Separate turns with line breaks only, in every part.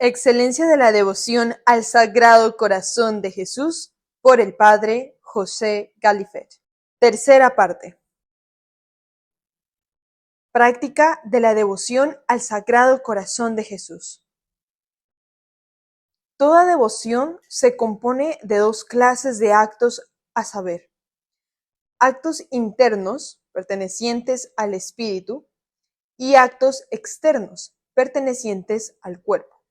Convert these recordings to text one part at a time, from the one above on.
Excelencia de la devoción al Sagrado Corazón de Jesús por el Padre José Galifet. Tercera parte. Práctica de la devoción al Sagrado Corazón de Jesús. Toda devoción se compone de dos clases de actos, a saber, actos internos, pertenecientes al espíritu, y actos externos, pertenecientes al cuerpo.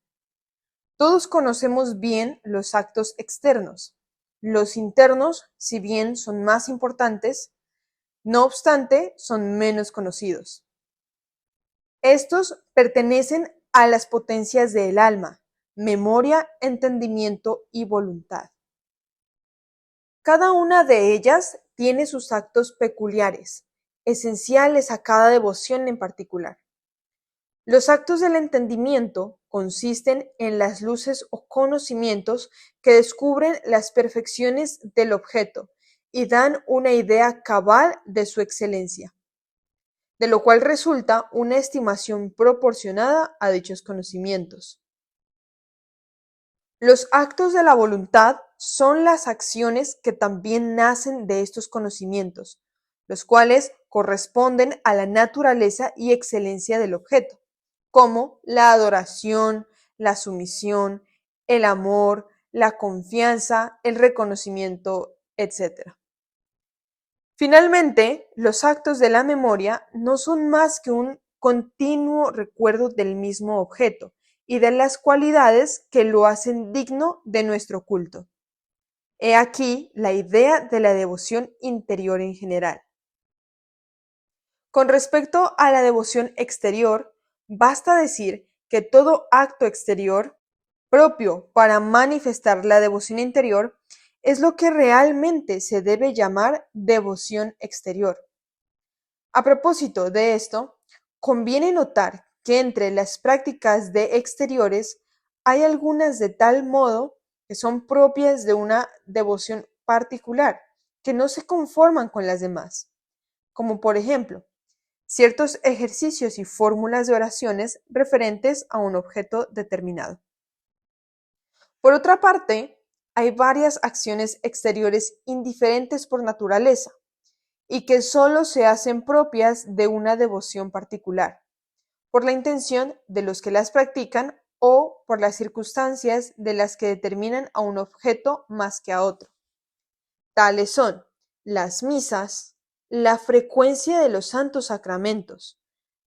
Todos conocemos bien los actos externos. Los internos, si bien son más importantes, no obstante, son menos conocidos. Estos pertenecen a las potencias del alma, memoria, entendimiento y voluntad. Cada una de ellas tiene sus actos peculiares, esenciales a cada devoción en particular. Los actos del entendimiento consisten en las luces o conocimientos que descubren las perfecciones del objeto y dan una idea cabal de su excelencia, de lo cual resulta una estimación proporcionada a dichos conocimientos. Los actos de la voluntad son las acciones que también nacen de estos conocimientos, los cuales corresponden a la naturaleza y excelencia del objeto, como la adoración, la sumisión, el amor, la confianza, el reconocimiento, etc. Finalmente, los actos de la memoria no son más que un continuo recuerdo del mismo objeto y de las cualidades que lo hacen digno de nuestro culto. He aquí la idea de la devoción interior en general. Con respecto a la devoción exterior, basta decir que todo acto exterior propio para manifestar la devoción interior es lo que realmente se debe llamar devoción exterior. A propósito de esto, conviene notar que entre las prácticas de exteriores hay algunas de tal modo que son propias de una devoción particular, que no se conforman con las demás, como por ejemplo, ciertos ejercicios y fórmulas de oraciones referentes a un objeto determinado. Por otra parte, hay varias acciones exteriores indiferentes por naturaleza y que solo se hacen propias de una devoción particular, por la intención de los que las practican o por las circunstancias de las que determinan a un objeto más que a otro. Tales son las misas, la frecuencia de los santos sacramentos,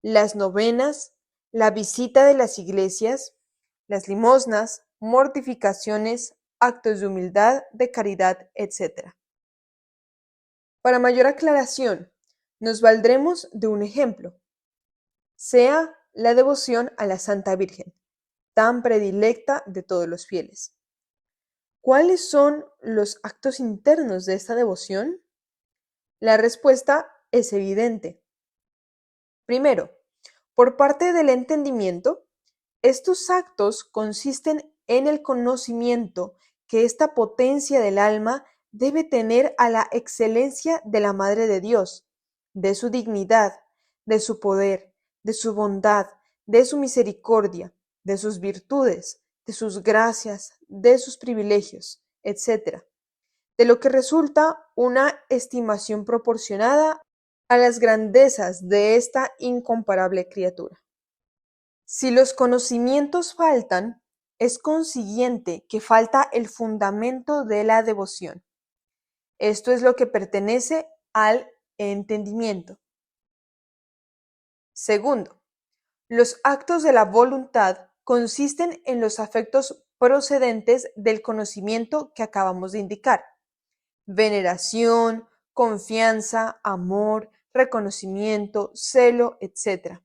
las novenas, la visita de las iglesias, las limosnas, mortificaciones, actos de humildad, de caridad, etc. Para mayor aclaración, nos valdremos de un ejemplo, sea la devoción a la Santa Virgen, tan predilecta de todos los fieles. ¿Cuáles son los actos internos de esta devoción? La respuesta es evidente. Primero, por parte del entendimiento, estos actos consisten en el conocimiento que esta potencia del alma debe tener a la excelencia de la Madre de Dios, de su dignidad, de su poder, de su bondad, de su misericordia, de sus virtudes, de sus gracias, de sus privilegios, etc., de lo que resulta una estimación proporcionada a las grandezas de esta incomparable criatura. Si los conocimientos faltan, es consiguiente que falta el fundamento de la devoción. Esto es lo que pertenece al entendimiento. Segundo, los actos de la voluntad consisten en los afectos procedentes del conocimiento que acabamos de indicar: veneración, confianza, amor, reconocimiento, celo, etc.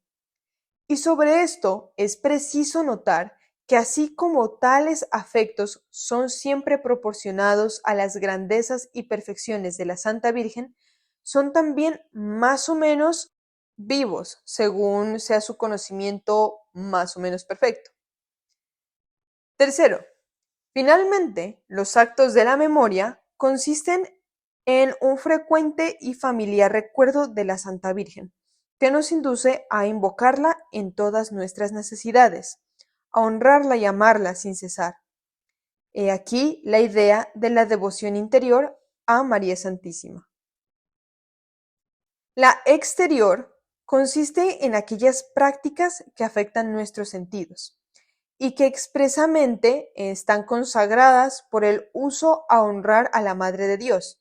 Y sobre esto es preciso notar que así como tales afectos son siempre proporcionados a las grandezas y perfecciones de la Santa Virgen, son también más o menos vivos, según sea su conocimiento más o menos perfecto. Tercero, finalmente, los actos de la memoria consisten en un frecuente y familiar recuerdo de la Santa Virgen, que nos induce a invocarla en todas nuestras necesidades, a honrarla y amarla sin cesar. He aquí la idea de la devoción interior a María Santísima. La exterior consiste en aquellas prácticas que afectan nuestros sentidos y que expresamente están consagradas por el uso a honrar a la Madre de Dios.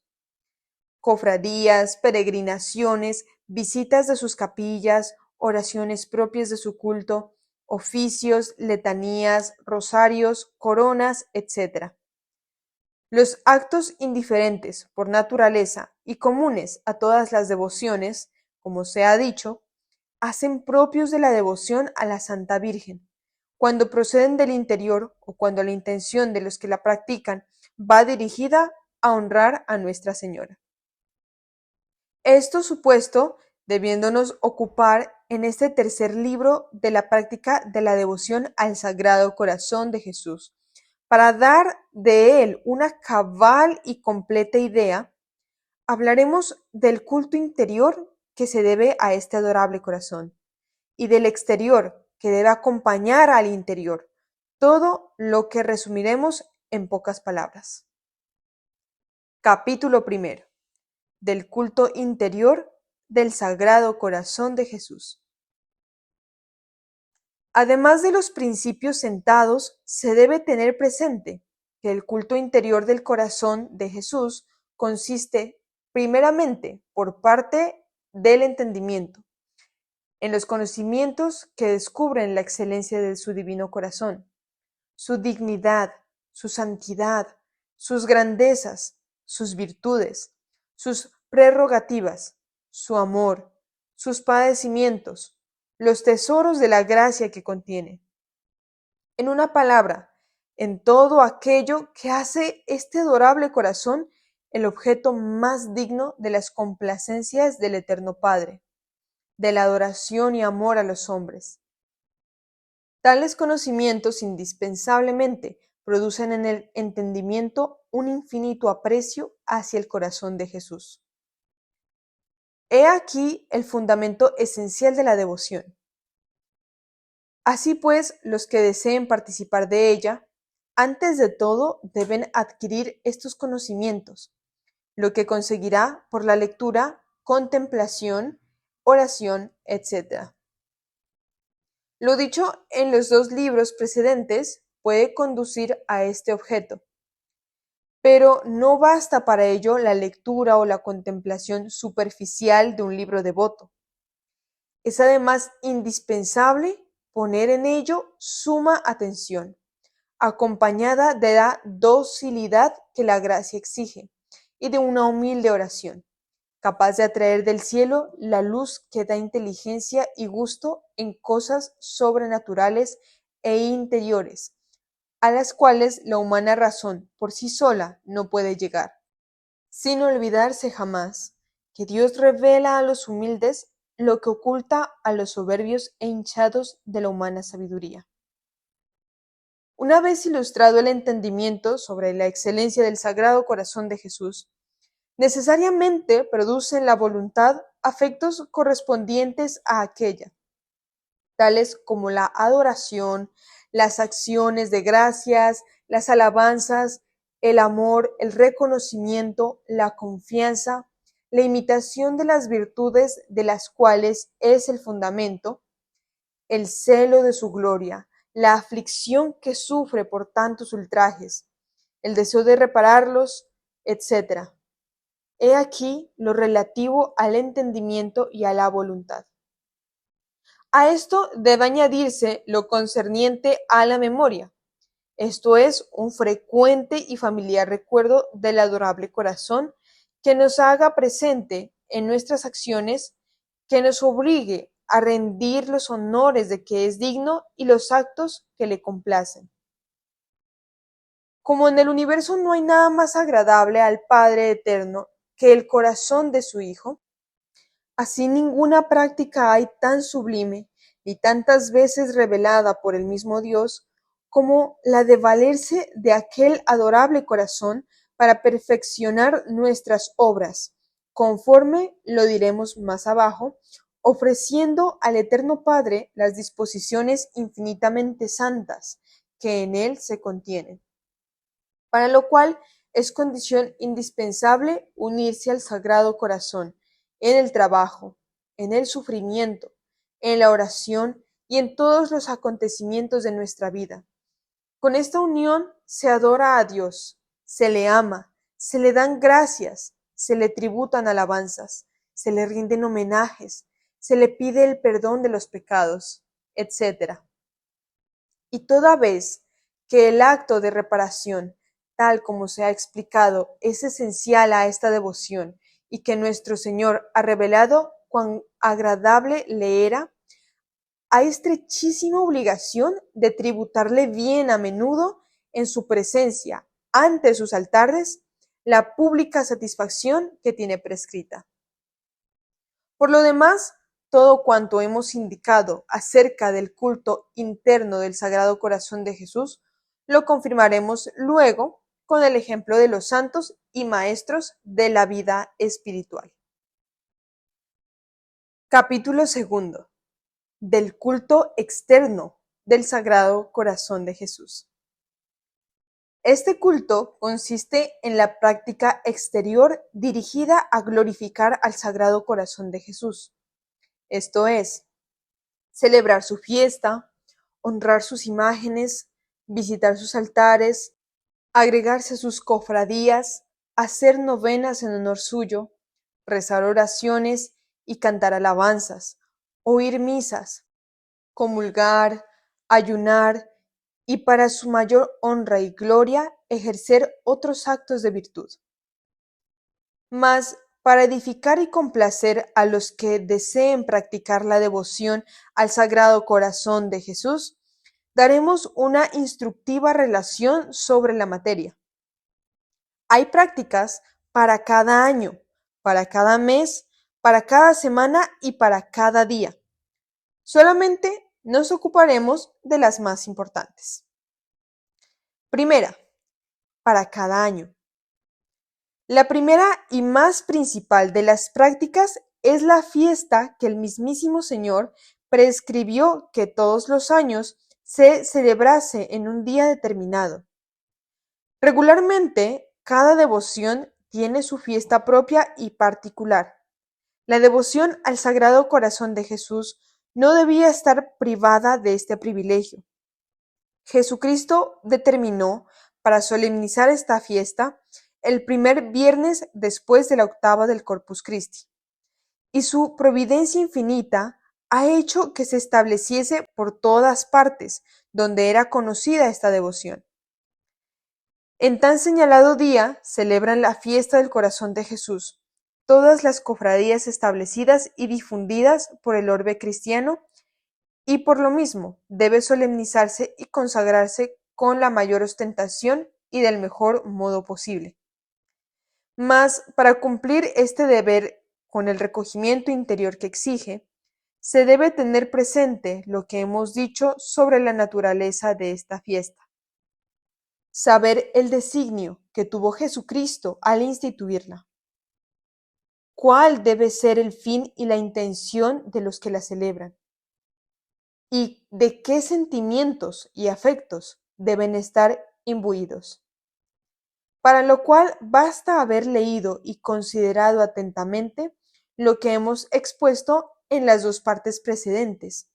Cofradías, peregrinaciones, visitas de sus capillas, oraciones propias de su culto, oficios, letanías, rosarios, coronas, etc. Los actos indiferentes por naturaleza y comunes a todas las devociones, como se ha dicho, hacen propios de la devoción a la Santa Virgen, cuando proceden del interior o cuando la intención de los que la practican va dirigida a honrar a Nuestra Señora. Esto supuesto, debiéndonos ocupar en este tercer libro de la práctica de la devoción al Sagrado Corazón de Jesús, para dar de él una cabal y completa idea, hablaremos del culto interior que se debe a este adorable corazón y del exterior que debe acompañar al interior, todo lo que resumiremos en pocas palabras. Capítulo primero. Del culto interior del Sagrado Corazón de Jesús. Además de los principios sentados, se debe tener presente que el culto interior del corazón de Jesús consiste primeramente por parte del entendimiento, en los conocimientos que descubren la excelencia de su divino corazón, su dignidad, su santidad, sus grandezas, sus virtudes, sus prerrogativas, su amor, sus padecimientos, los tesoros de la gracia que contiene. En una palabra, en todo aquello que hace este adorable corazón el objeto más digno de las complacencias del Eterno Padre, de la adoración y amor a los hombres. Tales conocimientos indispensablemente producen en el entendimiento un infinito aprecio hacia el corazón de Jesús. He aquí el fundamento esencial de la devoción. Así pues, los que deseen participar de ella, antes de todo deben adquirir estos conocimientos, lo que conseguirá por la lectura, contemplación, oración, etc. Lo dicho en los dos libros precedentes puede conducir a este objeto, pero no basta para ello la lectura o la contemplación superficial de un libro devoto. Es además indispensable poner en ello suma atención, acompañada de la docilidad que la gracia exige y de una humilde oración, capaz de atraer del cielo la luz que da inteligencia y gusto en cosas sobrenaturales e interiores, a las cuales la humana razón por sí sola no puede llegar, sin olvidarse jamás que Dios revela a los humildes lo que oculta a los soberbios e hinchados de la humana sabiduría. Una vez ilustrado el entendimiento sobre la excelencia del Sagrado Corazón de Jesús, necesariamente produce en la voluntad afectos correspondientes a aquella, tales como la adoración, las acciones de gracias, las alabanzas, el amor, el reconocimiento, la confianza, la imitación de las virtudes de las cuales es el fundamento, el celo de su gloria, la aflicción que sufre por tantos ultrajes, el deseo de repararlos, etc. He aquí lo relativo al entendimiento y a la voluntad. A esto debe añadirse lo concerniente a la memoria, esto es, un frecuente y familiar recuerdo del adorable corazón que nos haga presente en nuestras acciones, que nos obligue a rendir los honores de que es digno y los actos que le complacen. Como en el universo no hay nada más agradable al Padre Eterno que el corazón de su Hijo, así ninguna práctica hay tan sublime y tantas veces revelada por el mismo Dios como la de valerse de aquel adorable corazón para perfeccionar nuestras obras, conforme lo diremos más abajo, ofreciendo al Eterno Padre las disposiciones infinitamente santas que en él se contienen, para lo cual es condición indispensable unirse al Sagrado Corazón en el trabajo, en el sufrimiento, en la oración y en todos los acontecimientos de nuestra vida. Con esta unión se adora a Dios, se le ama, se le dan gracias, se le tributan alabanzas, se le rinden homenajes, se le pide el perdón de los pecados, etc. Y toda vez que el acto de reparación, tal como se ha explicado, es esencial a esta devoción y que nuestro Señor ha revelado cuán agradable le era, hay estrechísima obligación de tributarle bien a menudo en su presencia, ante sus altares, la pública satisfacción que tiene prescrita. Por lo demás, todo cuanto hemos indicado acerca del culto interno del Sagrado Corazón de Jesús, lo confirmaremos luego con el ejemplo de los santos y maestros de la vida espiritual. Capítulo 2. Del culto externo del Sagrado Corazón de Jesús. Este culto consiste en la práctica exterior dirigida a glorificar al Sagrado Corazón de Jesús. Esto es, celebrar su fiesta, honrar sus imágenes, visitar sus altares, agregarse a sus cofradías, hacer novenas en honor suyo, rezar oraciones y cantar alabanzas, oír misas, comulgar, ayunar y para su mayor honra y gloria ejercer otros actos de virtud. Mas para edificar y complacer a los que deseen practicar la devoción al Sagrado Corazón de Jesús, daremos una instructiva relación sobre la materia. Hay prácticas para cada año, para cada mes, para cada semana y para cada día. Solamente nos ocuparemos de las más importantes. Primera, para cada año. La primera y más principal de las prácticas es la fiesta que el mismísimo Señor prescribió que todos los años se celebrase en un día determinado. Regularmente, cada devoción tiene su fiesta propia y particular. La devoción al Sagrado Corazón de Jesús no debía estar privada de este privilegio. Jesucristo determinó para solemnizar esta fiesta el primer viernes después de la octava del Corpus Christi, y su providencia infinita ha hecho que se estableciese por todas partes donde era conocida esta devoción. En tan señalado día celebran la fiesta del Corazón de Jesús todas las cofradías establecidas y difundidas por el orbe cristiano, y por lo mismo debe solemnizarse y consagrarse con la mayor ostentación y del mejor modo posible. Mas para cumplir este deber con el recogimiento interior que exige, se debe tener presente lo que hemos dicho sobre la naturaleza de esta fiesta. Saber el designio que tuvo Jesucristo al instituirla. ¿Cuál debe ser el fin y la intención de los que la celebran? ¿Y de qué sentimientos y afectos deben estar imbuidos? Para lo cual basta haber leído y considerado atentamente lo que hemos expuesto en las dos partes precedentes.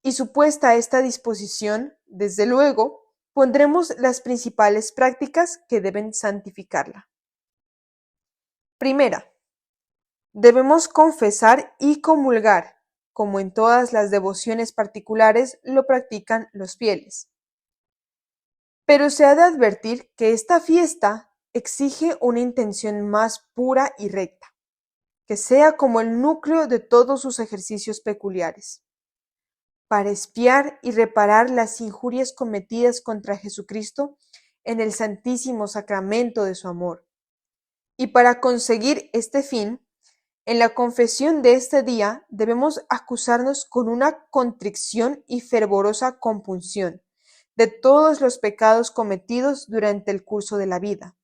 Y supuesta esta disposición, desde luego, pondremos las principales prácticas que deben santificarla. Primera, debemos confesar y comulgar, como en todas las devociones particulares lo practican los fieles. Pero se ha de advertir que esta fiesta exige una intención más pura y recta, que sea como el núcleo de todos sus ejercicios peculiares, para expiar y reparar las injurias cometidas contra Jesucristo en el santísimo sacramento de su amor. Y para conseguir este fin, en la confesión de este día debemos acusarnos con una contrición y fervorosa compunción de todos los pecados cometidos durante el curso de la vida,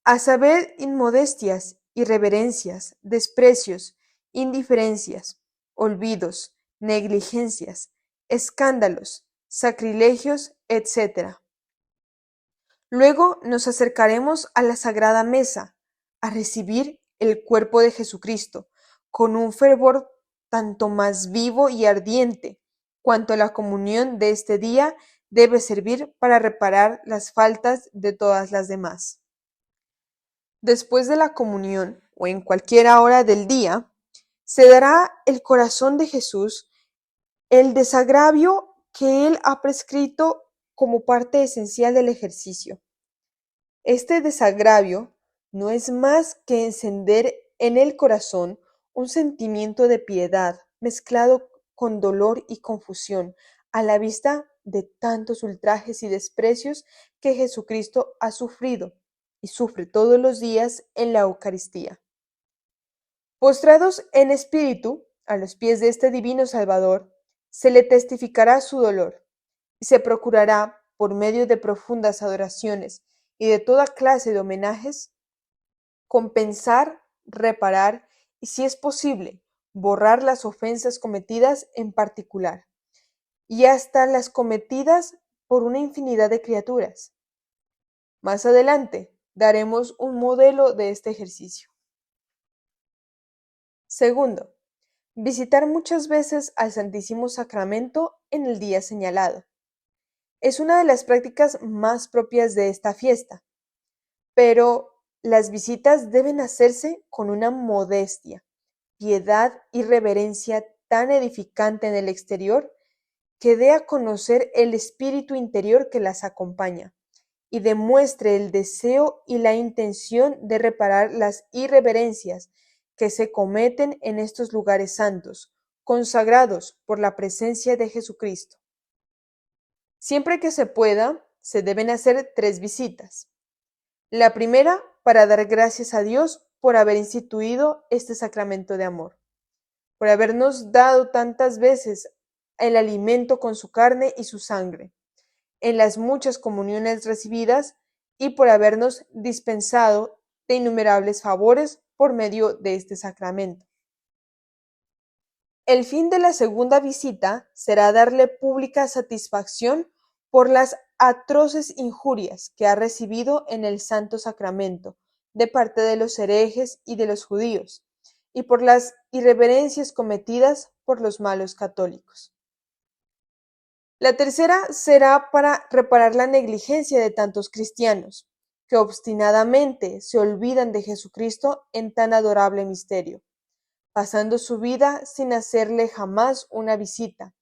a saber, inmodestias, irreverencias, desprecios, indiferencias, olvidos, negligencias, escándalos, sacrilegios, etc. Luego nos acercaremos a la Sagrada Mesa, a recibir el cuerpo de Jesucristo, con un fervor tanto más vivo y ardiente, cuanto la comunión de este día debe servir para reparar las faltas de todas las demás. Después de la comunión, o en cualquier hora del día, se dará el corazón de Jesús, el desagravio que Él ha prescrito como parte esencial del ejercicio. Este desagravio no es más que encender en el corazón un sentimiento de piedad mezclado con dolor y confusión a la vista de tantos ultrajes y desprecios que Jesucristo ha sufrido y sufre todos los días en la Eucaristía. Postrados en espíritu a los pies de este divino Salvador, se le testificará su dolor y se procurará, por medio de profundas adoraciones y de toda clase de homenajes, compensar, reparar y, si es posible, borrar las ofensas cometidas en particular, y hasta las cometidas por una infinidad de criaturas. Más adelante daremos un modelo de este ejercicio. Segundo, visitar muchas veces al Santísimo Sacramento en el día señalado. Es una de las prácticas más propias de esta fiesta, pero las visitas deben hacerse con una modestia, piedad y reverencia tan edificante en el exterior que dé a conocer el espíritu interior que las acompaña y demuestre el deseo y la intención de reparar las irreverencias que se cometen en estos lugares santos, consagrados por la presencia de Jesucristo. Siempre que se pueda, se deben hacer 3 visitas. La primera, para dar gracias a Dios por haber instituido este sacramento de amor, por habernos dado tantas veces el alimento con su carne y su sangre, en las muchas comuniones recibidas y por habernos dispensado de innumerables favores por medio de este sacramento. El fin de la segunda visita será darle pública satisfacción por las atroces injurias que ha recibido en el Santo Sacramento de parte de los herejes y de los judíos, y por las irreverencias cometidas por los malos católicos. La tercera será para reparar la negligencia de tantos cristianos, que obstinadamente se olvidan de Jesucristo en tan adorable misterio, pasando su vida sin hacerle jamás una visita,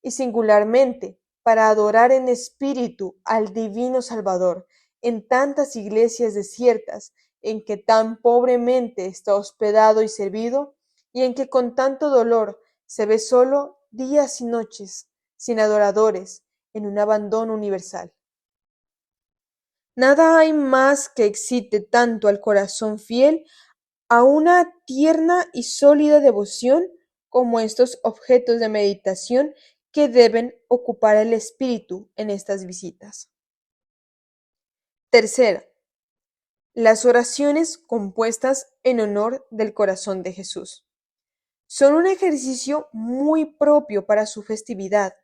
y singularmente para adorar en espíritu al divino Salvador en tantas iglesias desiertas en que tan pobremente está hospedado y servido, y en que con tanto dolor se ve solo días y noches, sin adoradores, en un abandono universal. Nada hay más que excite tanto al corazón fiel a una tierna y sólida devoción como estos objetos de meditación que deben ocupar el espíritu en estas visitas. Tercera, las oraciones compuestas en honor del corazón de Jesús. Son un ejercicio muy propio para su festividad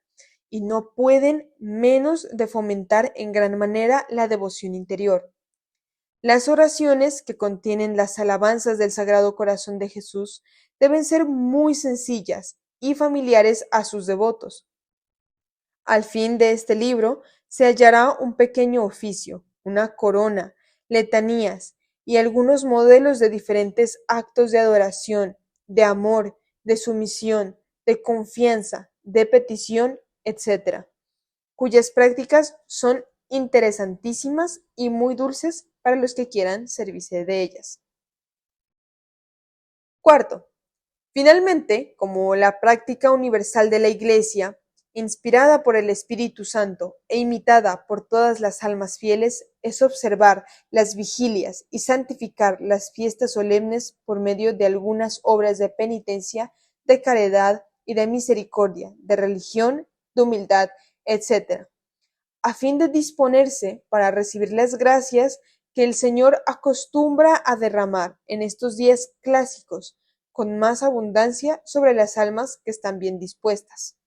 y no pueden menos de fomentar en gran manera la devoción interior. Las oraciones que contienen las alabanzas del Sagrado Corazón de Jesús deben ser muy sencillas y familiares a sus devotos. Al fin de este libro se hallará un pequeño oficio, una corona, letanías y algunos modelos de diferentes actos de adoración, de amor, de sumisión, de confianza, de petición, etc., cuyas prácticas son interesantísimas y muy dulces para los que quieran servirse de ellas. Cuarto, finalmente, como la práctica universal de la Iglesia, inspirada por el Espíritu Santo e imitada por todas las almas fieles, es observar las vigilias y santificar las fiestas solemnes por medio de algunas obras de penitencia, de caridad y de misericordia, de religión, de humildad, etc., a fin de disponerse para recibir las gracias que el Señor acostumbra a derramar en estos días clásicos con más abundancia sobre las almas que están bien dispuestas.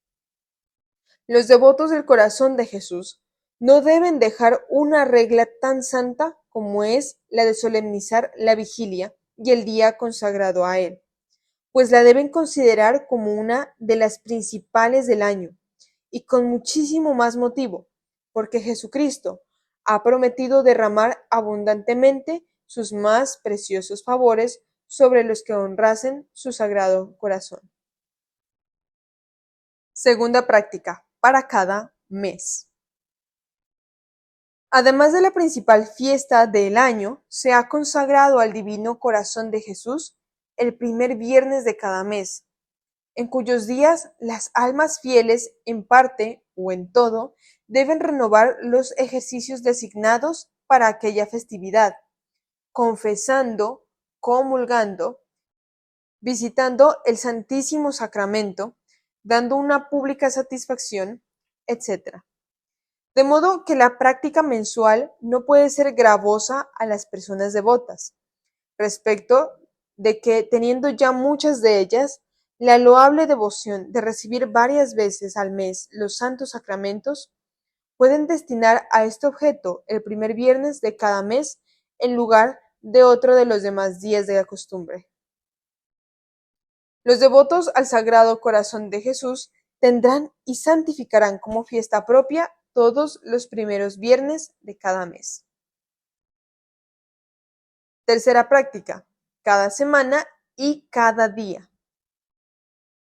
Los devotos del corazón de Jesús no deben dejar una regla tan santa como es la de solemnizar la vigilia y el día consagrado a Él, pues la deben considerar como una de las principales del año, y con muchísimo más motivo, porque Jesucristo ha prometido derramar abundantemente sus más preciosos favores sobre los que honrasen su sagrado corazón. Segunda práctica, para cada mes. Además de la principal fiesta del año, se ha consagrado al Divino Corazón de Jesús el primer viernes de cada mes, en cuyos días las almas fieles, en parte o en todo, deben renovar los ejercicios designados para aquella festividad, confesando, comulgando, visitando el Santísimo Sacramento, dando una pública satisfacción, etc. De modo que la práctica mensual no puede ser gravosa a las personas devotas, respecto de que, teniendo ya muchas de ellas la loable devoción de recibir varias veces al mes los santos sacramentos, pueden destinar a este objeto el primer viernes de cada mes en lugar de otro de los demás días de la costumbre. Los devotos al Sagrado Corazón de Jesús tendrán y santificarán como fiesta propia todos los primeros viernes de cada mes. Tercera práctica, cada semana y cada día.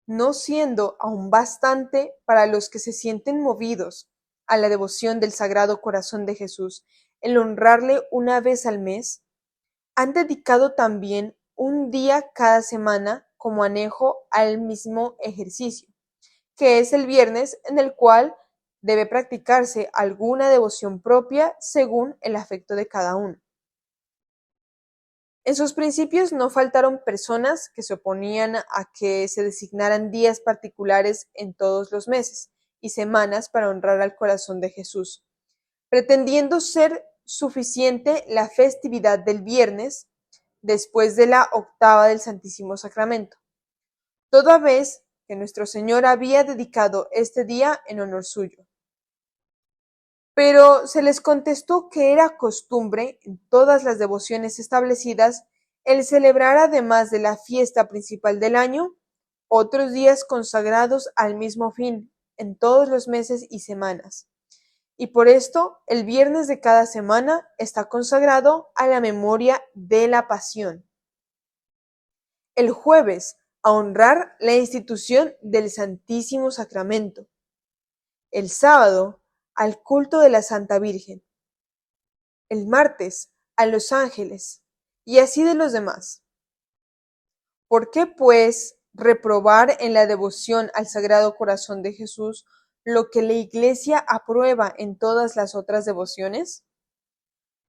No siendo aún bastante para los que se sienten movidos a la devoción del Sagrado Corazón de Jesús el honrarle una vez al mes, han dedicado también un día cada semana como anejo al mismo ejercicio, que es el viernes en el cual debe practicarse alguna devoción propia según el afecto de cada uno. En sus principios no faltaron personas que se oponían a que se designaran días particulares en todos los meses y semanas para honrar al corazón de Jesús, pretendiendo ser suficiente la festividad del viernes después de la octava del Santísimo Sacramento, toda vez que nuestro Señor había dedicado este día en honor suyo. Pero se les contestó que era costumbre en todas las devociones establecidas el celebrar, además de la fiesta principal del año, otros días consagrados al mismo fin en todos los meses y semanas. Y por esto el viernes de cada semana está consagrado a la memoria de la Pasión. El jueves, a honrar la institución del Santísimo Sacramento. El sábado, al culto de la Santa Virgen. El martes, a los ángeles, y así de los demás. ¿Por qué, pues, reprobar en la devoción al Sagrado Corazón de Jesús lo que la Iglesia aprueba en todas las otras devociones?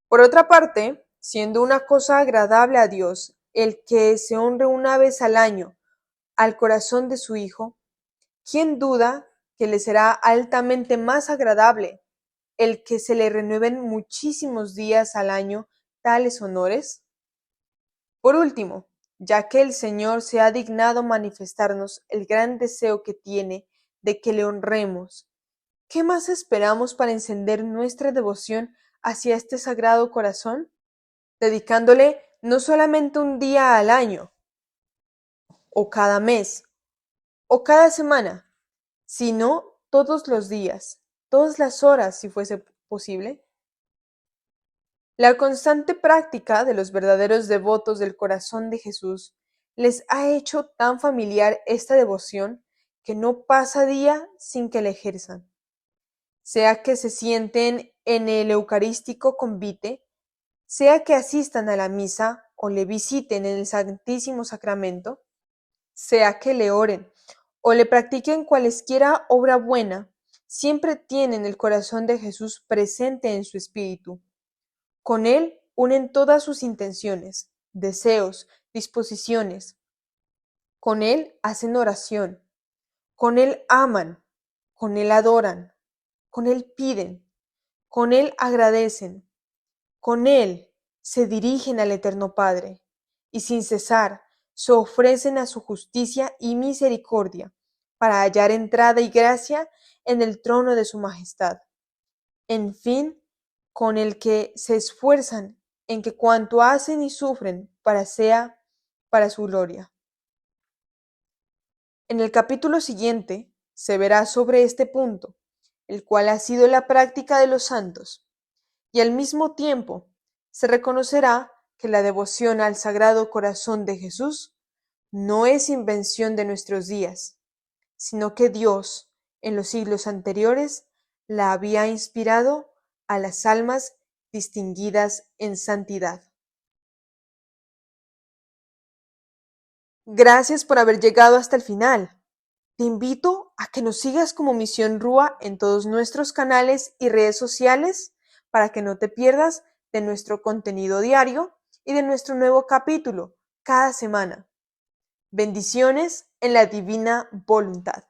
Por otra parte, siendo una cosa agradable a Dios el que se honre una vez al año al corazón de su Hijo, ¿quién duda que le será altamente más agradable el que se le renueven muchísimos días al año tales honores? Por último, ya que el Señor se ha dignado manifestarnos el gran deseo que tiene de que le honremos, ¿qué más esperamos para encender nuestra devoción hacia este Sagrado Corazón? Dedicándole no solamente un día al año, o cada mes, o cada semana, sino todos los días, todas las horas, si fuese posible. La constante práctica de los verdaderos devotos del corazón de Jesús les ha hecho tan familiar esta devoción que no pasa día sin que la ejerzan. Sea que se sienten en el eucarístico convite, sea que asistan a la misa o le visiten en el Santísimo Sacramento, sea que le oren o le practiquen cualesquiera obra buena, siempre tienen el corazón de Jesús presente en su espíritu. Con él unen todas sus intenciones, deseos, disposiciones. Con él hacen oración. Con él aman. Con él adoran. Con él piden. Con él agradecen. Con él se dirigen al Eterno Padre. Y sin cesar, se ofrecen a su justicia y misericordia para hallar entrada y gracia en el trono de su majestad. En fin, con el que se esfuerzan en que cuanto hacen y sufren sea para su gloria. En el capítulo siguiente se verá sobre este punto, el cual ha sido la práctica de los santos, y al mismo tiempo se reconocerá que la devoción al Sagrado Corazón de Jesús no es invención de nuestros días, sino que Dios, en los siglos anteriores, la había inspirado a las almas distinguidas en santidad. Gracias por haber llegado hasta el final. Te invito a que nos sigas como Misión Rúa en todos nuestros canales y redes sociales para que no te pierdas de nuestro contenido diario y de nuestro nuevo capítulo cada semana. Bendiciones en la divina voluntad.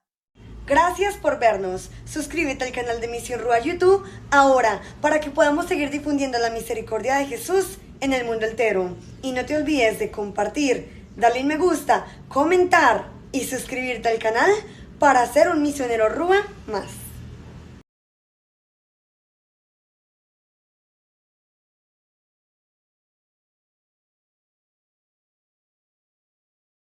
Gracias por vernos. Suscríbete al canal de Misión Rúa YouTube ahora para que podamos seguir difundiendo la misericordia de Jesús en el mundo entero. Y no te olvides de compartir, darle un me gusta, comentar y suscribirte al canal para ser un misionero Rúa más.